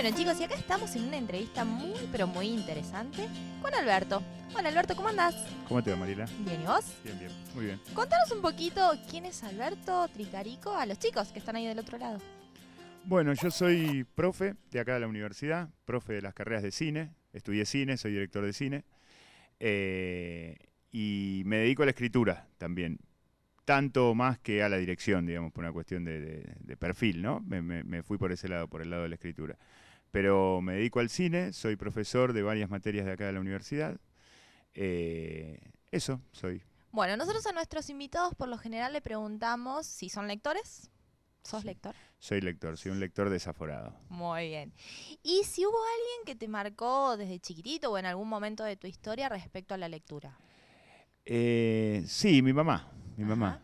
Bueno, chicos, y acá estamos en una entrevista muy, pero muy interesante con Alberto. Hola, Alberto, ¿cómo andás? ¿Cómo te va, Mariela? Bien, ¿y vos? Bien, bien, muy bien. Contanos un poquito quién es Alberto Tricarico a los chicos que están ahí del otro lado. Bueno, yo soy profe de acá de la universidad, profe de las carreras de cine, estudié cine, soy director de cine, eh, y me dedico a la escritura también, tanto más que a la dirección, digamos, por una cuestión de perfil, ¿no? Me fui por ese lado, por el lado de la escritura. Pero me dedico al cine, soy profesor de varias materias de acá de la universidad, eso soy. Bueno, nosotros a nuestros invitados por lo general le preguntamos si son lectores. ¿Sos Sí. lector? Soy lector, soy un lector desaforado. Muy bien. ¿Y si hubo alguien que te marcó desde chiquitito o en algún momento de tu historia respecto a la lectura? Sí, mi mamá, mi Ajá. mamá.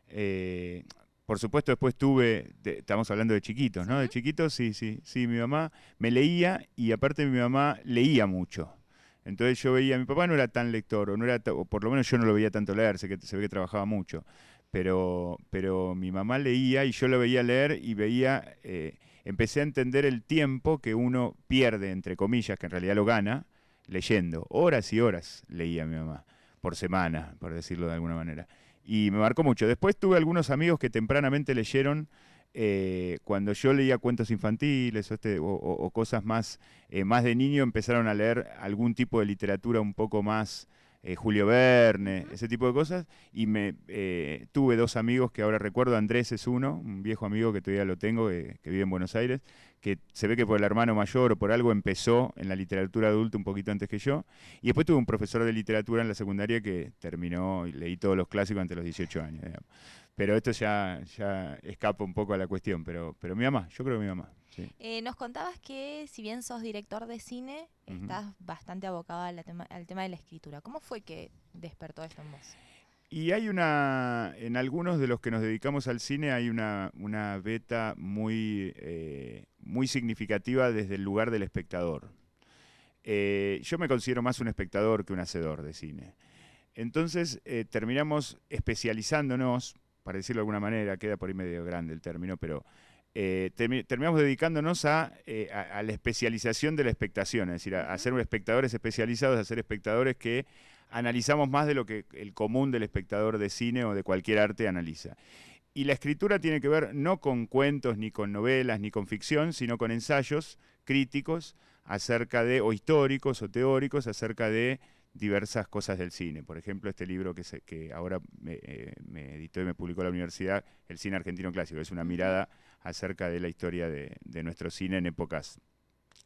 Eh, por supuesto, después tuve, estamos hablando de chiquitos, ¿no? De Ujú. chiquitos, sí, sí, sí, mi mamá me leía y aparte mi mamá leía mucho. Entonces yo veía, mi papá no era tan lector, o, no era, o por lo menos yo no lo veía tanto leer, se ve que trabajaba mucho, pero mi mamá leía y yo lo veía leer y veía, empecé a entender el tiempo que uno pierde, entre comillas, que en realidad lo gana, leyendo. Horas y horas leía mi mamá, por semana, por decirlo de alguna manera. Y me marcó mucho. Después tuve algunos amigos que tempranamente leyeron cuando yo leía cuentos infantiles o cosas más, más de niño, empezaron a leer algún tipo de literatura un poco más Julio Verne, Ujú. ese tipo de cosas. Y tuve dos amigos que ahora recuerdo, Andrés es uno, un viejo amigo que todavía lo tengo, que vive en Buenos Aires, que se ve que por el hermano mayor o por algo empezó en la literatura adulta un poquito antes que yo. Y después tuve un profesor de literatura en la secundaria que terminó y leí todos los clásicos antes de los 18 años, digamos. Pero esto ya escapa un poco a la cuestión, pero mi mamá, yo creo que mi mamá, sí. Nos contabas que si bien sos director de cine, Ujú. estás bastante abocado al tema de la escritura. ¿Cómo fue que despertó esto en vos? Y hay en algunos de los que nos dedicamos al cine hay una beta muy, muy significativa desde el lugar del espectador. Yo me considero más un espectador que un hacedor de cine. Entonces terminamos especializándonos, para decirlo de alguna manera, queda por ahí medio grande el término, pero terminamos dedicándonos a la especialización de la expectación, es decir, a Ujú. ser espectadores especializados, a ser espectadores que analizamos más de lo que el común del espectador de cine o de cualquier arte analiza. Y la escritura tiene que ver no con cuentos, ni con novelas, ni con ficción, sino con ensayos críticos acerca de, o históricos o teóricos, acerca de diversas cosas del cine. Por ejemplo, este libro que ahora me editó y me publicó la universidad, El cine argentino clásico. Es una Ujú. mirada acerca de la historia de nuestro cine en épocas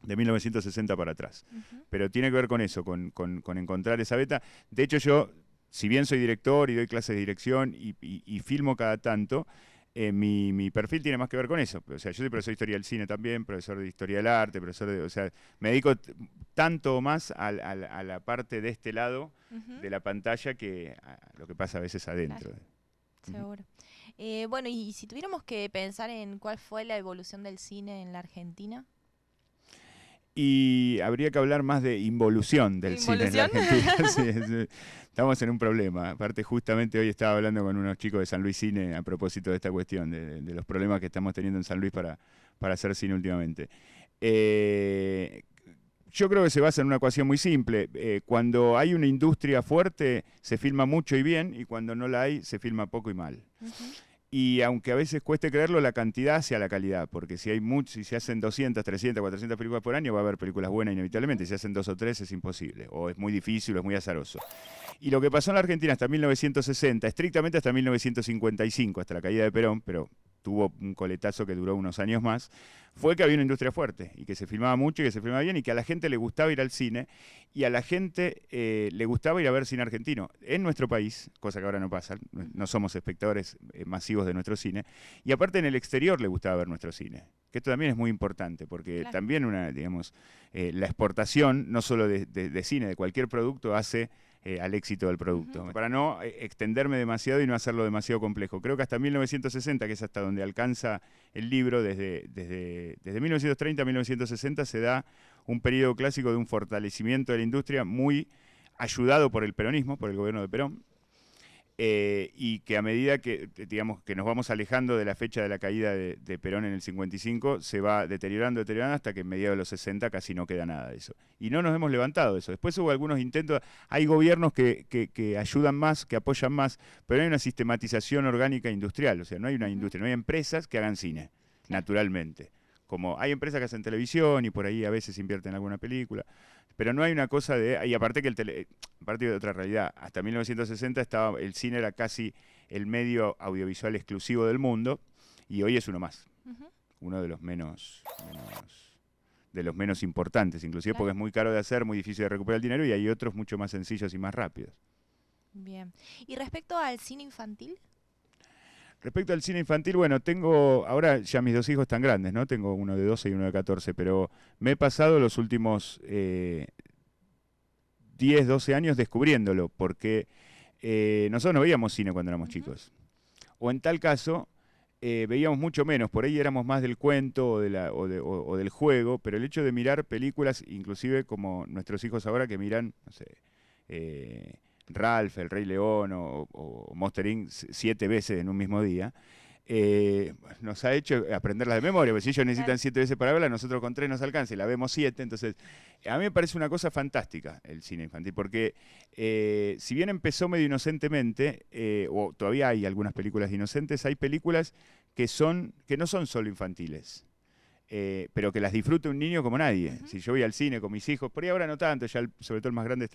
de 1960 para atrás. Ujú. Pero tiene que ver con eso, con encontrar esa beta. De hecho, yo, si bien soy director y doy clases de dirección y filmo cada tanto, mi perfil tiene más que ver con eso. O sea, yo soy profesor de historia del cine también, profesor de historia del arte, profesor de, o sea, me dedico tanto más a la parte de este lado Ujú. de la pantalla que a lo que pasa a veces Claro, adentro. Ujú. seguro. Bueno, y si tuviéramos que pensar en cuál fue la evolución del cine en la Argentina. Y habría que hablar más de involución del cine en la ¿Involución? Argentina. Sí, sí. Estamos en un problema. Aparte, justamente hoy estaba hablando con unos chicos de San Luis Cine a propósito de esta cuestión, de los problemas que estamos teniendo en San Luis para hacer cine últimamente. Eh, yo creo que se basa en una ecuación muy simple. Cuando hay una industria fuerte, se filma mucho y bien, y cuando no la hay, se filma poco y mal. Ujú. Y aunque a veces cueste creerlo, la cantidad hacia la calidad, porque si hay si se hacen 200, 300, 400 películas por año, va a haber películas buenas Ujú. inevitablemente. Si hacen dos o tres es imposible, o es muy difícil, o es muy azaroso. Y lo que pasó en la Argentina hasta 1960, estrictamente hasta 1955, hasta la caída de Perón, pero tuvo un coletazo que duró unos años más, fue que había una industria fuerte y que se filmaba mucho y que se filmaba bien y que a la gente le gustaba ir al cine y a la gente le gustaba ir a ver cine argentino en nuestro país, cosa que ahora no pasa, no Ujú. somos espectadores masivos de nuestro cine, y aparte en el exterior le gustaba ver nuestro cine, que esto también es muy importante, porque Claro. también digamos, la exportación, no solo de cine, de cualquier producto, hace al éxito del Ujú. producto. Para no extenderme demasiado y no hacerlo demasiado complejo. Creo que hasta 1960, que es hasta donde alcanza el libro, desde 1930 a 1960 se da un periodo clásico de un fortalecimiento de la industria muy ayudado por el peronismo, por el gobierno de Perón, y que a medida que, digamos, que nos vamos alejando de la fecha de la caída de Perón en el 55, se va deteriorando, deteriorando, hasta que en mediados de los 60 casi no queda nada de eso. Y no nos hemos levantado de eso. Después hubo algunos intentos, hay gobiernos que ayudan más, que apoyan más, pero hay una sistematización orgánica industrial, o sea, no hay una industria, no hay empresas que hagan cine, naturalmente. Como hay empresas que hacen televisión y por ahí a veces invierten en alguna película, pero no hay una cosa de... Y aparte que aparte de otra realidad, hasta 1960 el cine era casi el medio audiovisual exclusivo del mundo, y hoy es uno más, uno de los menos importantes, inclusive porque es muy caro de hacer, muy difícil de recuperar el dinero, y hay otros mucho más sencillos y más rápidos. Bien. ¿Y respecto al cine infantil? Respecto al cine infantil, bueno, ahora ya mis dos hijos están grandes, ¿no? Tengo uno de 12 y uno de 14, pero me he pasado los últimos 10, 12 años descubriéndolo, porque nosotros no veíamos cine cuando éramos chicos. O en tal caso, veíamos mucho menos, por ahí éramos más del cuento o del juego, pero el hecho de mirar películas, inclusive como nuestros hijos ahora que miran, no sé, Ralph, El Rey León o Monster Inc. 7 veces en un mismo día, nos ha hecho aprenderlas de memoria, porque si ellos necesitan 7 veces para verla, nosotros con 3 nos alcanza y la vemos 7, entonces a mí me parece una cosa fantástica el cine infantil, porque si bien empezó medio inocentemente, o todavía hay algunas películas inocentes, hay películas que no son solo infantiles. Pero que las disfrute un niño como nadie. Si yo voy al cine con mis hijos, por ahí ahora no tanto, ya sobre todo el más grande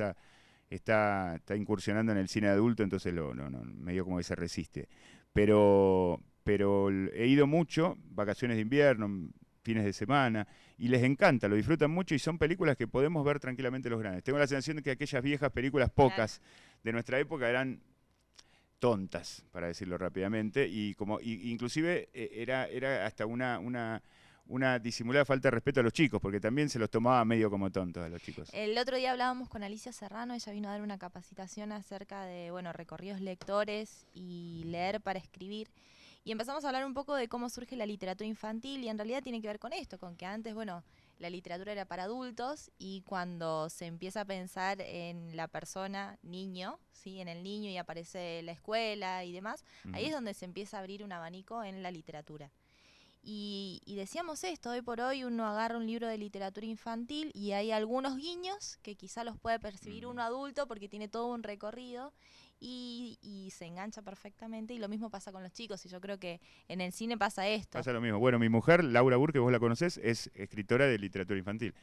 está incursionando en el cine adulto, entonces medio como que se resiste. Pero he ido mucho, vacaciones de invierno, fines de semana, y les encanta, lo disfrutan mucho, y son películas que podemos ver tranquilamente los grandes. Tengo la sensación de que aquellas viejas películas, pocas, de nuestra época eran tontas, para decirlo rápidamente, y inclusive era hasta una disimulada falta de respeto a los chicos, porque también se los tomaba medio como tontos a los chicos. El otro día hablábamos con Alicia Serrano, ella vino a dar una capacitación acerca de, recorridos lectores y leer para escribir, y empezamos a hablar un poco de cómo surge la literatura infantil, y en realidad tiene que ver con esto, con que antes, la literatura era para adultos, y cuando se empieza a pensar en la persona, niño, ¿sí? En el niño, y aparece la escuela y demás, ahí es donde se empieza a abrir un abanico en la literatura. Y decíamos esto, hoy por hoy uno agarra un libro de literatura infantil y hay algunos guiños que quizá los puede percibir uno adulto porque tiene todo un recorrido y se engancha perfectamente, y lo mismo pasa con los chicos, y yo creo que en el cine pasa esto. Pasa lo mismo. Bueno, mi mujer, Laura Burke, vos la conocés, es escritora de literatura infantil.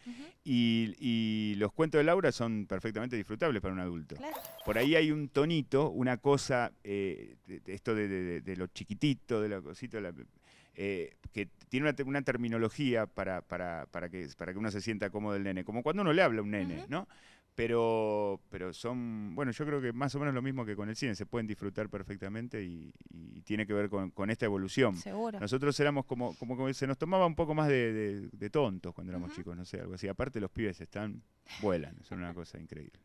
Y los cuentos de Laura son perfectamente disfrutables para un adulto. Claro. Por ahí hay un tonito, una cosa, esto de lo chiquitito, de lo cosito, que tiene una terminología para que uno se sienta cómodo el nene, como cuando uno le habla a un nene, ¿no? Pero son, yo creo que más o menos lo mismo que con el cine, se pueden disfrutar perfectamente y tiene que ver con esta evolución. Seguro. Nosotros éramos como se nos tomaba un poco más de tontos cuando éramos chicos, no sé, algo así. Aparte los pibes vuelan, son una cosa increíble.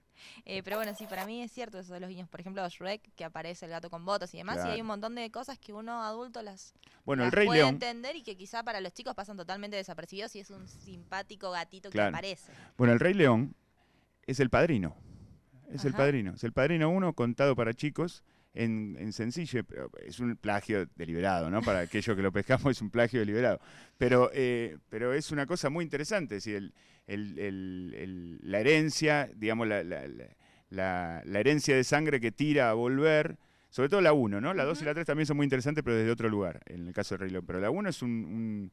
Pero sí, para mí es cierto eso de los guiños. Por ejemplo, Shrek, que aparece el gato con botas y demás, Claro. y hay un montón de cosas que uno adulto las el Rey puede León entender, y que quizá para los chicos pasan totalmente desapercibidos, y es un simpático gatito que Claro. aparece. Bueno, el Rey León es el padrino. Es el Ajá. padrino. Es el padrino 1 contado para chicos en sencillo. Es un plagio deliberado, ¿no? Para aquellos que lo pescamos es un plagio deliberado. Pero es una cosa muy interesante. Es decir, la herencia, digamos, la herencia de sangre que tira a volver. Sobre todo la 1, ¿no? La 2 y la 3 también son muy interesantes, pero desde otro lugar, en el caso de Rey León. Pero la 1 es una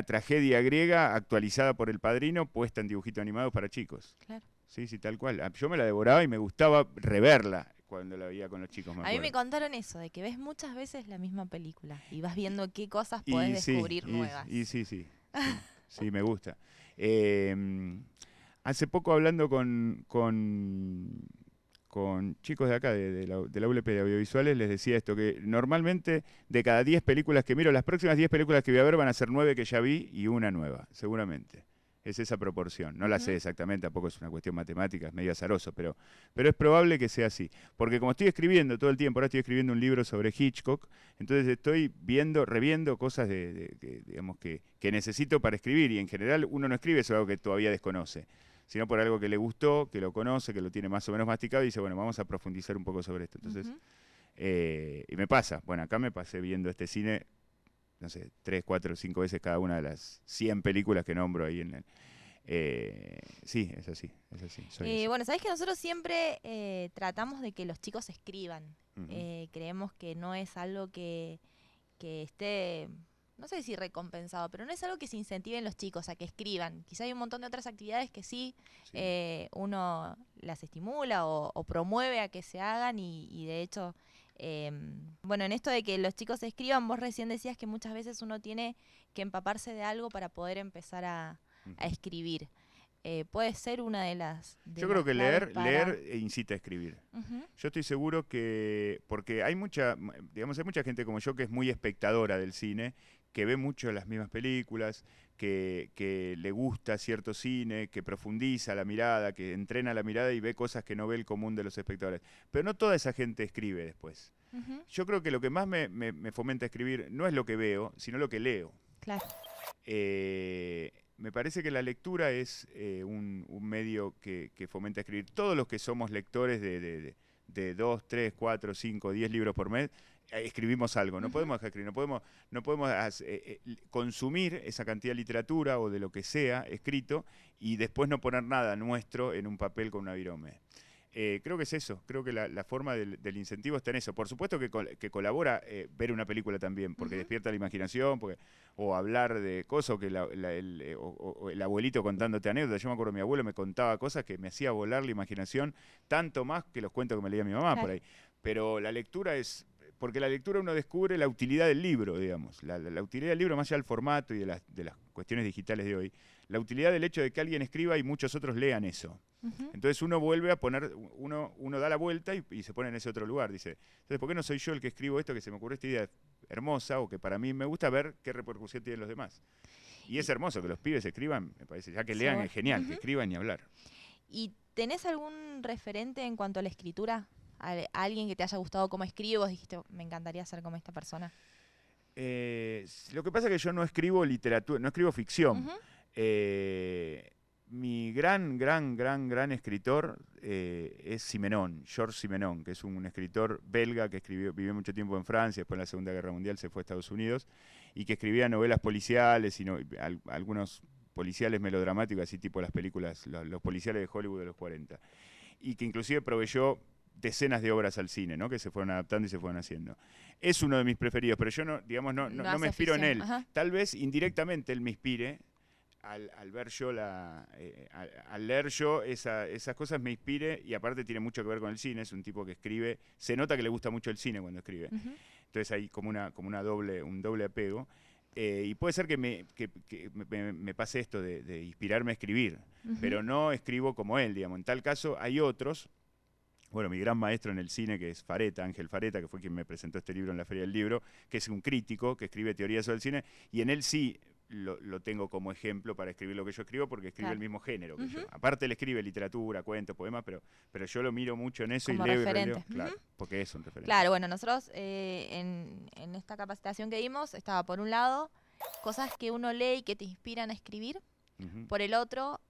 tragedia griega actualizada por el padrino, puesta en dibujito animado para chicos. Claro. Sí, tal cual. Yo me la devoraba y me gustaba reverla cuando la veía con los chicos. A mí me contaron eso, de que ves muchas veces la misma película y vas viendo qué cosas podés descubrir nuevas. Sí, me gusta. Hace poco hablando con chicos de acá, de la ULP de Audiovisuales, les decía esto, que normalmente de cada 10 películas que miro, las próximas 10 películas que voy a ver van a ser 9 que ya vi y una nueva, seguramente. Es esa proporción. No la sé exactamente, tampoco es una cuestión matemática, es medio azaroso, pero es probable que sea así. Porque como estoy escribiendo todo el tiempo, ahora estoy escribiendo un libro sobre Hitchcock, entonces estoy reviendo cosas digamos que necesito para escribir, y en general uno no escribe sobre algo que todavía desconoce. sino por algo que le gustó, que lo conoce, que lo tiene más o menos masticado y dice, bueno, vamos a profundizar un poco sobre esto. Entonces, y me pasa, bueno, acá me pasé viendo este cine, no sé, 3, 4, 5 veces cada una de las 100 películas que nombro ahí en el... sí, es así, soy así. Bueno, sabés que nosotros siempre tratamos de que los chicos escriban. Creemos que no es algo que esté, no sé si recompensado, pero no es algo que se incentive en los chicos a que escriban. Quizá hay un montón de otras actividades que sí, uno las estimula o promueve a que se hagan y de hecho, bueno, en esto de que los chicos escriban, vos recién decías que muchas veces uno tiene que empaparse de algo para poder empezar a escribir. Puede ser una de las Yo creo que claves leer incita a escribir. Yo estoy seguro que, porque hay mucha gente como yo que es muy espectadora del cine, que ve mucho las mismas películas, que le gusta cierto cine, que profundiza la mirada, que entrena la mirada y ve cosas que no ve el común de los espectadores. Pero no toda esa gente escribe después. Yo creo que lo que más me fomenta a escribir no es lo que veo, sino lo que leo. Claro. Me parece que la lectura es un medio que fomenta escribir. Todos los que somos lectores de 2, 3, 4, 5, 10 libros por mes, escribimos algo. No podemos escribir, no podemos consumir esa cantidad de literatura o de lo que sea escrito y después no poner nada nuestro en un papel con una virome. Creo que es eso, creo que la forma del incentivo está en eso. Por supuesto que colabora ver una película también, porque despierta la imaginación, o hablar de cosas, o que el abuelito contándote anécdotas. Yo me acuerdo, mi abuelo me contaba cosas que me hacía volar la imaginación, tanto más que los cuentos que me leía mi mamá por ahí. Pero la lectura es... Porque la lectura uno descubre la utilidad del libro, digamos. La utilidad del libro, más allá del formato y de las cuestiones digitales de hoy. La utilidad del hecho de que alguien escriba y muchos otros lean eso. Entonces uno vuelve a poner, uno da la vuelta y se pone en ese otro lugar. Dice, entonces, ¿por qué no soy yo el que escribo esto, que se me ocurrió esta idea hermosa o que para mí me gusta ver qué repercusión tienen los demás? Y es hermoso que los pibes escriban, me parece. Ya que lean es genial, que escriban y hablar. ¿Y tenés algún referente en cuanto a la escritura? ¿Alguien que te haya gustado cómo escribe? Vos dijiste, me encantaría ser como esta persona. Lo que pasa es que yo no escribo literatura, no escribo ficción. Mi gran escritor es Simenon, Georges Simenon, que es un escritor belga que vivió mucho tiempo en Francia, después en la Segunda Guerra Mundial se fue a Estados Unidos, y que escribía novelas policiales, algunos policiales melodramáticos, así tipo las películas, los policiales de Hollywood de los 40, y que inclusive proveyó decenas de obras al cine, ¿no? Que se fueron adaptando y se fueron haciendo. Es uno de mis preferidos, pero yo no me inspiro en él. Tal vez indirectamente él me inspire, al ver yo al leer yo esas cosas me inspire, y aparte tiene mucho que ver con el cine. Es un tipo que escribe, se nota que le gusta mucho el cine cuando escribe. Entonces hay como un doble apego. Y puede ser que me pase esto de inspirarme a escribir, pero no escribo como él, digamos. En tal caso hay otros. Bueno, mi gran maestro en el cine, que es Fareta, Ángel Fareta, que fue quien me presentó este libro en la Feria del Libro, que es un crítico que escribe teorías sobre el cine, y en él sí lo tengo como ejemplo para escribir lo que yo escribo, porque escribe el mismo género que yo. Aparte él escribe literatura, cuentos, poemas, pero yo lo miro mucho en eso como y leo referente. Y releo, claro, porque es un referente. Claro, bueno, nosotros en esta capacitación que dimos estaba por un lado cosas que uno lee y que te inspiran a escribir, por el otro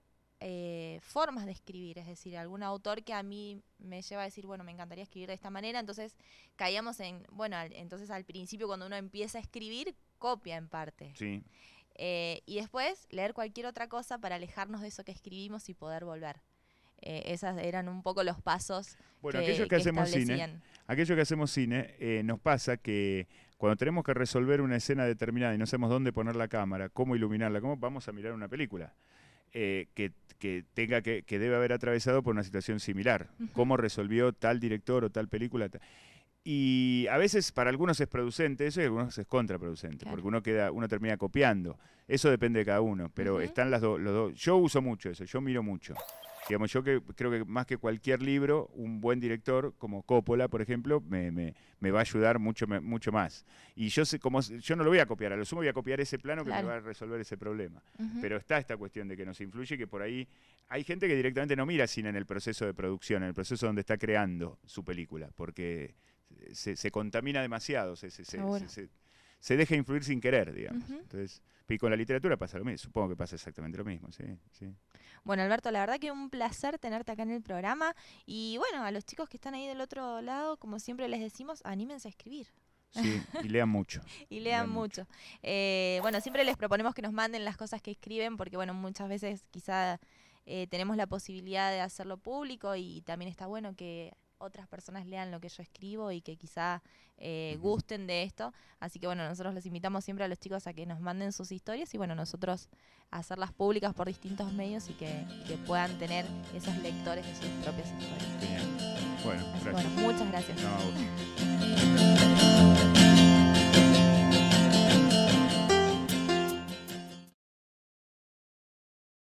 formas de escribir, es decir, algún autor que a mí me lleva a decir, bueno, me encantaría escribir de esta manera. Entonces caíamos en, bueno, entonces al principio cuando uno empieza a escribir, copia en parte. Sí. Y después leer cualquier otra cosa para alejarnos de eso que escribimos y poder volver. Esas eran un poco los pasos. Bueno, aquellos que hacemos cine, nos pasa que cuando tenemos que resolver una escena determinada y no sabemos dónde poner la cámara, cómo iluminarla, cómo vamos a mirar una película, que debe haber atravesado por una situación similar. Cómo resolvió tal director o tal película. Y a veces para algunos es producente eso y algunos es contraproducente, claro, porque uno termina copiando. Eso depende de cada uno, pero están los dos. Yo uso mucho eso, yo miro mucho. Digamos, yo creo que más que cualquier libro, un buen director como Coppola, por ejemplo, me va a ayudar mucho más. Y yo no lo voy a copiar, a lo sumo voy a copiar ese plano que me va a resolver ese problema. Pero está esta cuestión de que nos influye, que por ahí hay gente que directamente no mira cine en el proceso de producción, en el proceso donde está creando su película, porque se contamina demasiado, se deja influir sin querer, digamos. Ujú. Entonces, y con la literatura pasa lo mismo, supongo que pasa exactamente lo mismo, sí, sí. Bueno, Alberto, la verdad que un placer tenerte acá en el programa. Y bueno, a los chicos que están ahí del otro lado, como siempre les decimos, anímense a escribir. Sí, y lean mucho. Y lean mucho. Bueno, siempre les proponemos que nos manden las cosas que escriben porque, bueno, muchas veces quizá tenemos la posibilidad de hacerlo público y también está bueno que otras personas lean lo que yo escribo y que quizá gusten de esto. Así que, bueno, nosotros los invitamos siempre a los chicos a que nos manden sus historias y, bueno, nosotros a hacerlas públicas por distintos medios y que puedan tener esos lectores de sus propias historias. Genial. Bueno, Así que, gracias. bueno, muchas gracias. No, a vos.